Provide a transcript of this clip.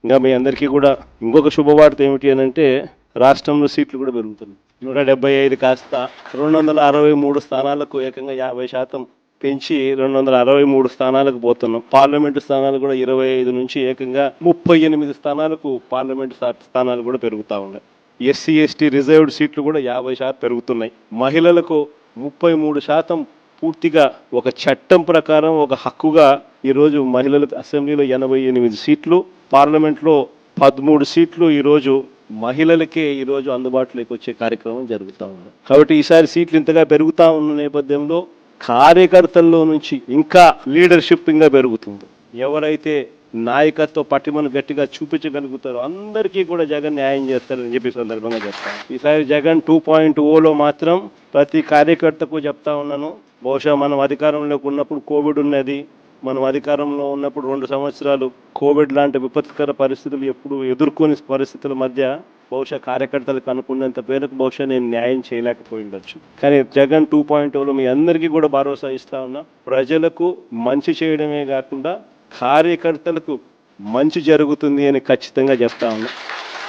ఇంకా మీ అందరికీ కూడా ఇంకొక శుభవార్త ఏమిటి అని అంటే రాష్ట్రంలో సీట్లు కూడా పెరుగుతున్నాయి. 175 కాస్త 263 స్థానాలకు ఏకంగా 50% పెంచి 263 స్థానాలకు పోతున్నాం. పార్లమెంటు స్థానాలు కూడా 25 నుంచి ఏకంగా 38 స్థానాలకు పార్లమెంటు స్థానాలు కూడా పెరుగుతూ ఉన్నాయి. ఎస్సీ ఎస్టీ రిజర్వ్డ్ సీట్లు కూడా 50% పెరుగుతున్నాయి. మహిళలకు 33% పూర్తిగా ఒక చట్టం ప్రకారం ఒక హక్కుగా ఈరోజు మహిళలకు అసెంబ్లీలో 88 సీట్లు, పార్లమెంట్లో 13 సీట్లు ఈరోజు మహిళలకే ఈరోజు అందుబాటులోకి వచ్చే కార్యక్రమం జరుగుతూ ఉంది. కాబట్టి ఈసారి సీట్లు ఇంతగా పెరుగుతూ ఉన్న నేపథ్యంలో కార్యకర్తల్లో నుంచి ఇంకా లీడర్షిప్ ఇంకా పెరుగుతుంది. ఎవరైతే నాయకత్వ పటిమను గట్టిగా చూపించగలుగుతారో అందరికీ కూడా జగన్ న్యాయం చేస్తారని చెప్పి సందర్భంగా చెప్తాను. ఈసారి జగన్ 2.0లో మాత్రం ప్రతి కార్యకర్తకు చెప్తా ఉన్నాను. బహుశా మనం అధికారంలోకి ఉన్నప్పుడు కోవిడ్ ఉన్నది, మనం అధికారంలో ఉన్నప్పుడు 2 సంవత్సరాలు కోవిడ్ లాంటి విపత్కర పరిస్థితులు ఎప్పుడు ఎదుర్కొని పరిస్థితుల మధ్య బహుశా కార్యకర్తలకు అనుకున్నంత పేరుకు బహుశా నేను న్యాయం చేయలేకపోయి ఉండొచ్చు. కానీ జగన్ 2.0లో మీ అందరికీ కూడా భరోసా ఇస్తా ఉన్నా. ప్రజలకు మంచి చేయడమే కాకుండా కార్యకర్తలకు మంచి జరుగుతుంది అని ఖచ్చితంగా చెప్తా ఉన్నా.